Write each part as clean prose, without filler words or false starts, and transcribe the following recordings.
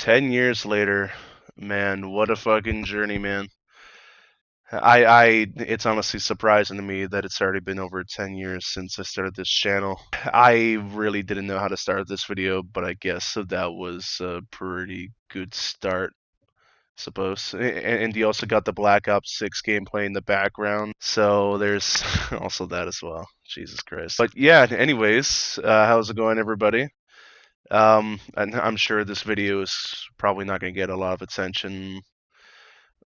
10 years later, man, what a fucking journey, man. It's honestly surprising to me that it's already been over 10 years since I started this channel. I really didn't know how to start this video, but I guess that was a pretty good start, suppose. And you also got the Black Ops 6 gameplay in the background, so there's also that as well. Jesus Christ. But yeah, anyways, how's it going, everybody? And I'm sure this video is probably not going to get a lot of attention,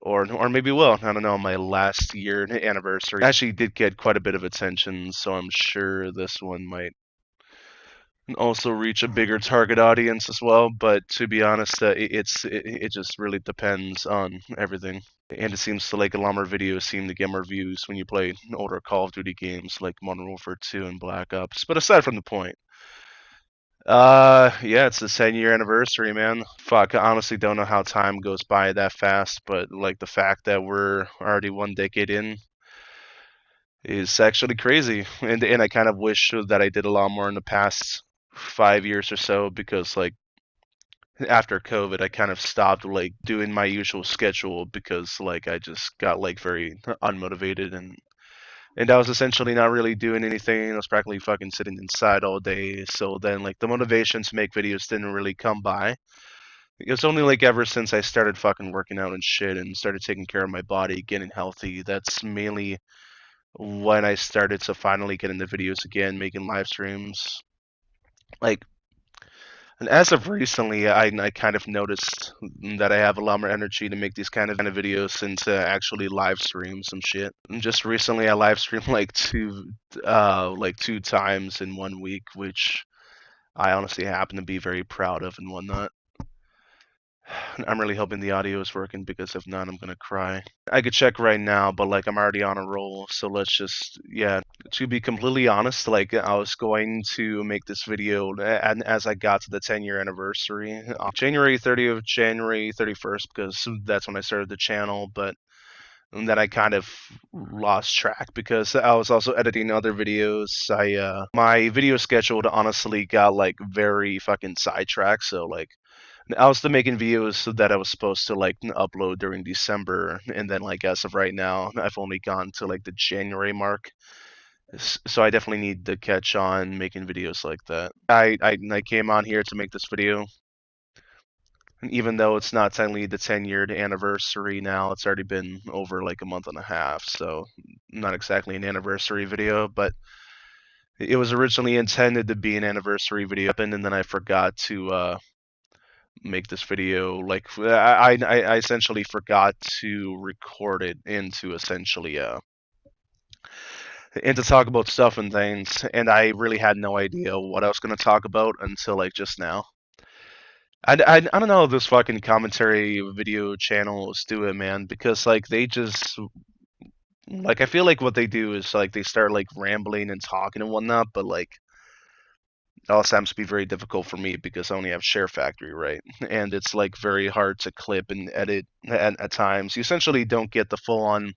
or maybe will. I don't know. My last year anniversary actually did get quite a bit of attention, so I'm sure this one might also reach a bigger target audience as well. But to be honest, it just really depends on everything. And it seems to like a lot more videos seem to get more views when you play older Call of Duty games like Modern Warfare 2 and Black Ops. But aside from the point. Yeah, it's the 10-year anniversary, man. Fuck, I honestly don't know how time goes by that fast, but like the fact that we're already 1 decade in is actually crazy. And I kind of wish that I did a lot more in the past 5 years or so because like after COVID, I kind of stopped like doing my usual schedule because like I just got like very unmotivated and I was essentially not really doing anything. I was practically fucking sitting inside all day. So then, like, the motivation to make videos didn't really come by. It was only like ever since I started fucking working out and shit and started taking care of my body, getting healthy. That's mainly when I started to finally get into videos again, making live streams. Like, and as of recently, I kind of noticed that I have a lot more energy to make these kind of videos and to actually live stream some shit. And just recently, I live streamed like two times in 1 week, which I honestly happen to be very proud of and whatnot. I'm really hoping the audio is working because if not, I'm gonna cry. I could check right now, but like I'm already on a roll, so let's just, yeah. To be completely honest, like I was going to make this video, and as I got to the 10-year anniversary, January 30th, January 31st, because that's when I started the channel, but then I kind of lost track because I was also editing other videos. My video schedule honestly got like very fucking sidetracked, so like I was still making videos that I was supposed to like upload during December, and then like as of right now, I've only gone to like the January mark. So I definitely need to catch on making videos like that. I came on here to make this video, and even though it's not technically the 10-year anniversary now, it's already been over like a month and a half, so not exactly an anniversary video, but it was originally intended to be an anniversary video, and then I forgot to make this video. Like I essentially forgot to record it into essentially and to talk about stuff and things, and I really had no idea what I was going to talk about until like just now. I don't know how this fucking commentary video channels do it, man, because like they just like I feel like what they do is like they start like rambling and talking and whatnot, but like it also happens to be very difficult for me because I only have Share Factory, right? And it's like very hard to clip and edit at times. You essentially don't get the full on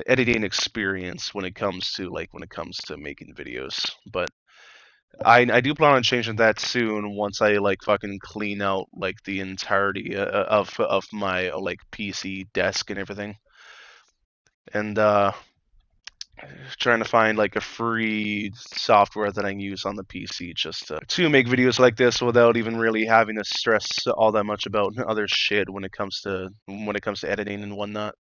editing experience when it comes to making videos. But I do plan on changing that soon once I like fucking clean out like the entirety of my like PC desk and everything. And trying to find like a free software that I can use on the PC just to make videos like this without even really having to stress all that much about other shit when it comes to editing and whatnot.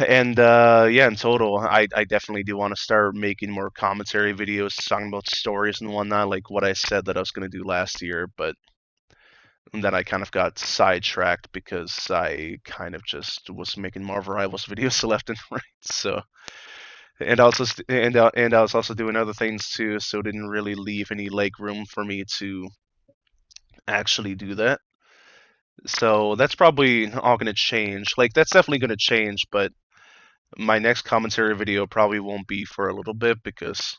And yeah, in total, I definitely do want to start making more commentary videos talking about stories and whatnot, like what I said that I was going to do last year, but then I kind of got sidetracked because I kind of just was making Marvel Rivals videos left and right. So and I was also doing other things too, so it didn't really leave any leg room for me to actually do that. So that's probably all going to change. Like that's definitely going to change, but my next commentary video probably won't be for a little bit because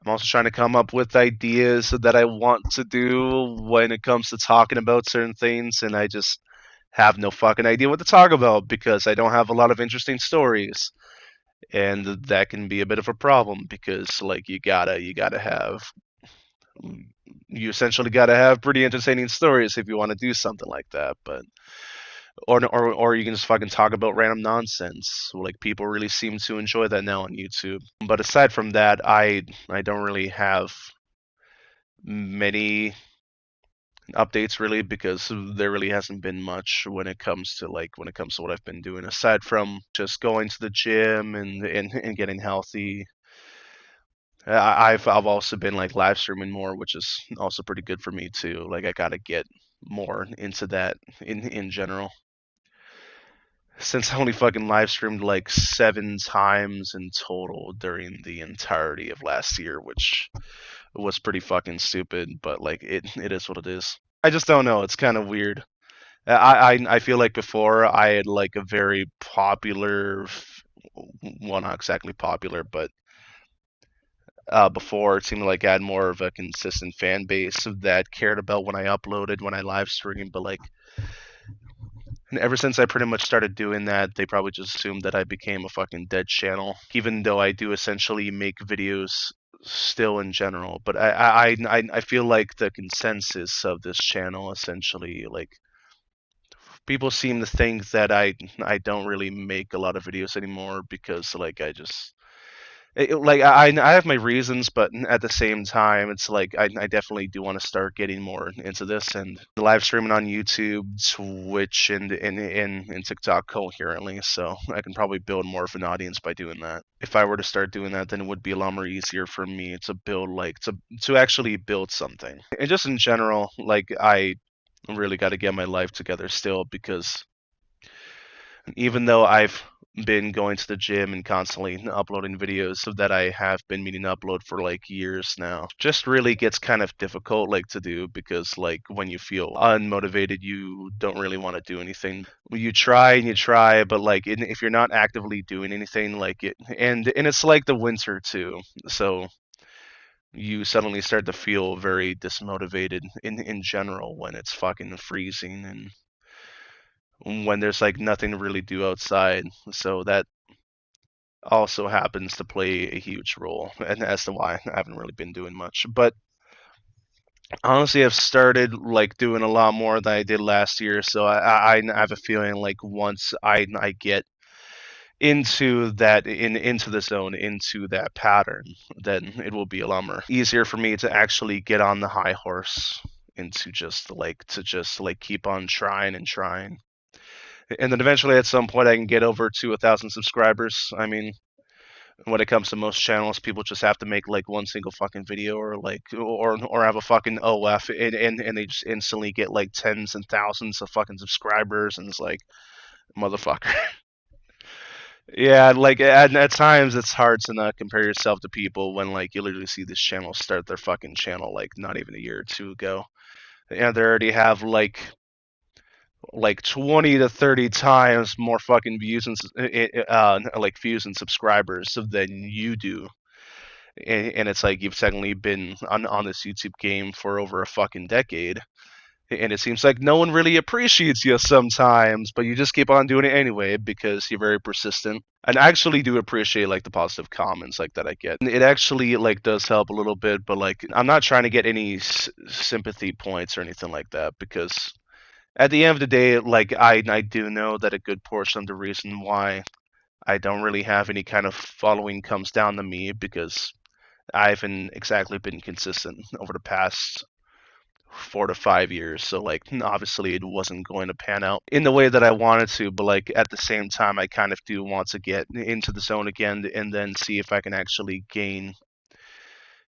I'm also trying to come up with ideas that I want to do when it comes to talking about certain things, and I just have no fucking idea what to talk about because I don't have a lot of interesting stories. And that can be a bit of a problem because like you gotta have you essentially got to have pretty entertaining stories if you want to do something like that. But or you can just fucking talk about random nonsense. Like people really seem to enjoy that now on YouTube. But aside from that, I don't really have many updates really because there really hasn't been much when it comes to what I've been doing aside from just going to the gym and getting healthy. I've also been like live streaming more, which is also pretty good for me too. Like I gotta get more into that in general. Since I only fucking live streamed like 7 times in total during the entirety of last year, which was pretty fucking stupid, but like it is what it is. I just don't know. It's kind of weird. I feel like before I had like a very popular, well, not exactly popular, but before it seemed like I had more of a consistent fan base that cared about when I uploaded, when I live streamed. But like, and ever since I pretty much started doing that, they probably just assumed that I became a fucking dead channel, even though I do essentially make videos still in general. But I feel like the consensus of this channel essentially like people seem to think that I don't really make a lot of videos anymore because like I just like I have my reasons, but at the same time, it's like I definitely do want to start getting more into this and live streaming on YouTube, Twitch, and TikTok coherently. So I can probably build more of an audience by doing that. If I were to start doing that, then it would be a lot more easier for me to build like to actually build something. And just in general, like I really got to get my life together still because even though I've been going to the gym and constantly uploading videos that I have been meaning to upload for like years now, just really gets kind of difficult like to do because like when you feel unmotivated, you don't really want to do anything. You try and you try, but like if you're not actively doing anything, like it, and it's like the winter too, so you suddenly start to feel very dismotivated in general when it's fucking freezing and when there's like nothing to really do outside. So that also happens to play a huge role, and as to why I haven't really been doing much. But honestly, I've started like doing a lot more than I did last year. So I have a feeling like once I get into that into the zone into that pattern, then it will be a lot more easier for me to actually get on the high horse and to just like keep on trying and trying. And then eventually at some point I can get over to 1,000 subscribers. I mean, when it comes to most channels, people just have to make like one single fucking video or have a fucking OF and they just instantly get like tens and thousands of fucking subscribers and it's like motherfucker. Yeah, like at times it's hard to not compare yourself to people when like you literally see this channel start their fucking channel like not even a year or two ago. And they already have like 20 to 30 times more fucking views and like views and subscribers than you do. And it's like you've technically been on this YouTube game for over a fucking decade. And it seems like no one really appreciates you sometimes, but you just keep on doing it anyway because you're very persistent. And I actually do appreciate like the positive comments like that I get. It actually like does help a little bit, but like I'm not trying to get any sympathy points or anything like that because at the end of the day, like I do know that a good portion of the reason why I don't really have any kind of following comes down to me because I haven't exactly been consistent over the past 4 to 5 years. So like obviously it wasn't going to pan out in the way that I wanted to, but like at the same time I kind of do want to get into the zone again and then see if I can actually gain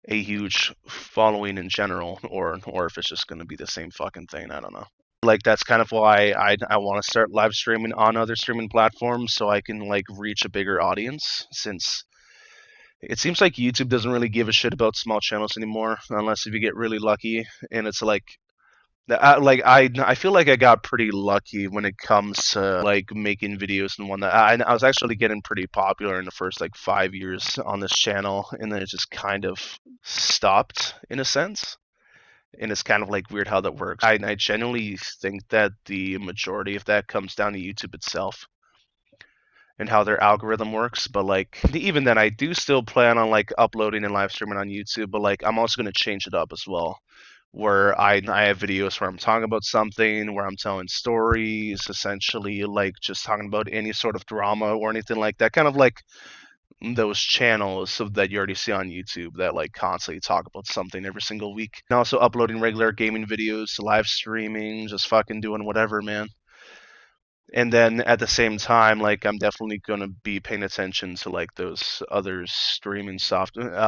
a huge following in general or if it's just going to be the same fucking thing. I don't know. Like that's kind of why I want to start live streaming on other streaming platforms so I can like reach a bigger audience since it seems like YouTube doesn't really give a shit about small channels anymore unless if you get really lucky and it's like I feel like I got pretty lucky when it comes to like making videos and whatnot. I was actually getting pretty popular in the first like 5 years on this channel, and then it just kind of stopped in a sense. And it's kind of like weird how that works. I genuinely think that the majority of that comes down to YouTube itself and how their algorithm works. But like even then, I do still plan on like uploading and live streaming on YouTube. But like I'm also gonna change it up as well. where I have videos where I'm talking about something, where I'm telling stories, essentially like just talking about any sort of drama or anything like that, kind of like those channels that you already see on YouTube that like constantly talk about something every single week. And also uploading regular gaming videos, live streaming, just fucking doing whatever, man. And then at the same time, like I'm definitely gonna be paying attention to like those other streaming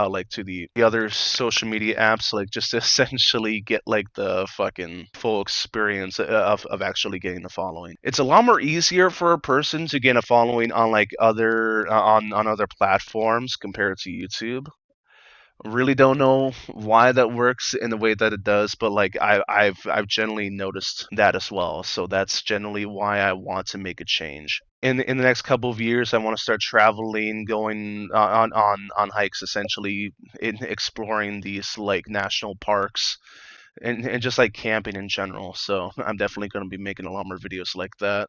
like to the other social media apps, like just to essentially get like the fucking full experience of actually getting the following. It's a lot more easier for a person to gain a following on like other on other platforms compared to YouTube. Really don't know why that works in the way that it does, but like I've generally noticed that as well. So that's generally why I want to make a change. In the next couple of years, I want to start traveling, going on hikes, essentially exploring these like national parks and just like camping in general. So I'm definitely going to be making a lot more videos like that.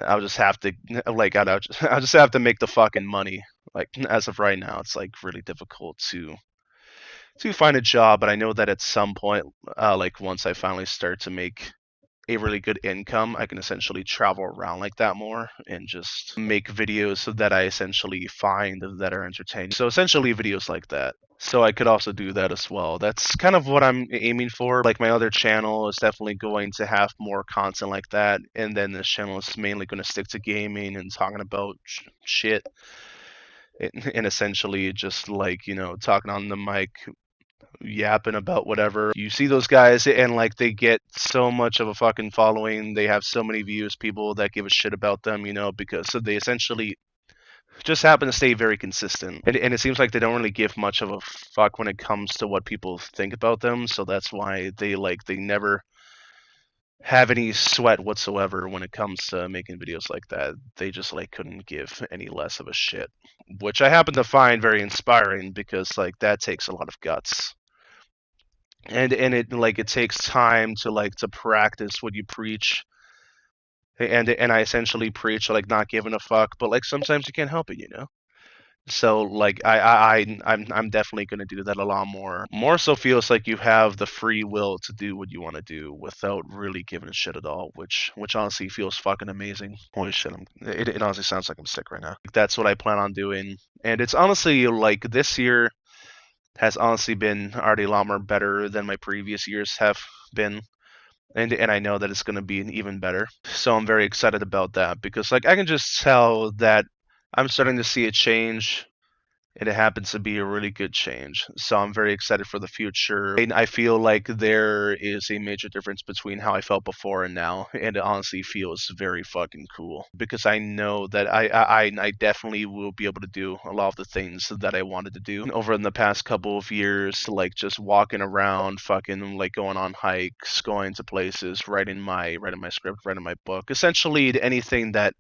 I'll just have to like I'll just have to make the fucking money. Like as of right now, it's like really difficult to find a job, but I know that at some point, like once I finally start to make a really good income, I can essentially travel around like that more and just make videos so that I essentially find that are entertaining. So essentially videos like that. So I could also do that as well. That's kind of what I'm aiming for. Like my other channel is definitely going to have more content like that, and then this channel is mainly going to stick to gaming and talking about shit. And essentially just like, you know, talking on the mic, yapping about whatever. You see those guys and like they get so much of a fucking following. They have so many views, people that give a shit about them, you know, because so they essentially just happen to stay very consistent. And it seems like they don't really give much of a fuck when it comes to what people think about them. So that's why they never have any sweat whatsoever when it comes to making videos like that. They just like couldn't give any less of a shit, which I happen to find very inspiring because like that takes a lot of guts. And it like it takes time to like to practice what you preach, and I essentially preach like not giving a fuck, but like sometimes you can't help it, you know. So like I'm definitely gonna do that a lot more so feels like you have the free will to do what you want to do without really giving a shit at all, which honestly feels fucking amazing. Holy shit, it honestly sounds like I'm sick right now. That's what I plan on doing, and it's honestly like this year has honestly been already a lot more better than my previous years have been. And I know that it's going to be even better. So I'm very excited about that because like I can just tell that I'm starting to see a change, and it happens to be a really good change. So I'm very excited for the future. And I feel like there is a major difference between how I felt before and now, and it honestly feels very fucking cool because I know that I definitely will be able to do a lot of the things that I wanted to do over in the past couple of years, like just walking around, fucking like going on hikes, going to places, writing my script, writing my book, essentially anything that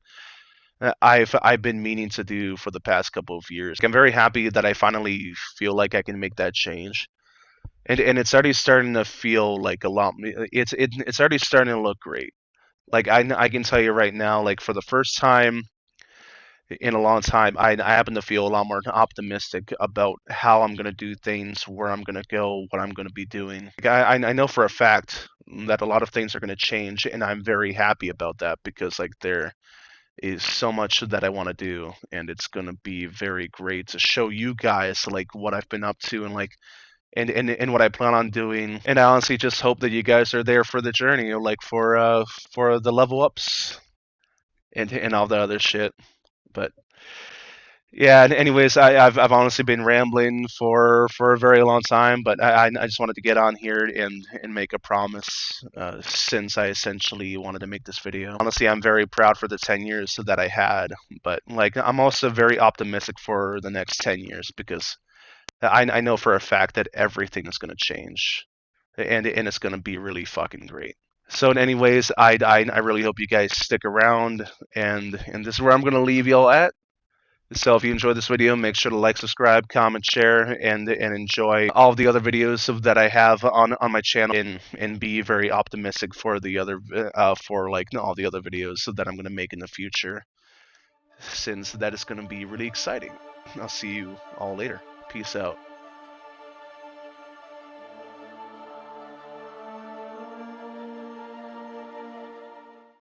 I've been meaning to do for the past couple of years. I'm very happy that I finally feel like I can make that change, and it's already starting to feel like a lot. It's already starting to look great. Like I can tell you right now, like for the first time in a long time, I happen to feel a lot more optimistic about how I'm gonna do things, where I'm gonna go, what I'm gonna be doing. Like I know for a fact that a lot of things are gonna change, and I'm very happy about that because like they're is so much that I want to do, and it's gonna be very great to show you guys like what I've been up to and like and what I plan on doing. And I honestly just hope that you guys are there for the journey, or like for the level ups and all the other shit. But yeah, and anyways, I've honestly been rambling for a very long time, but I just wanted to get on here and make a promise since I essentially wanted to make this video. Honestly, I'm very proud for the 10 years that I had, but like I'm also very optimistic for the next 10 years because I know for a fact that everything is going to change, and it's going to be really fucking great. So, anyways, I really hope you guys stick around, and this is where I'm going to leave y'all at. So if you enjoyed this video, make sure to like, subscribe, comment, share, and enjoy all of the other videos that I have on my channel, and be very optimistic for the other for like all the other videos that I'm gonna make in the future, since that is gonna be really exciting. I'll see you all later. Peace out.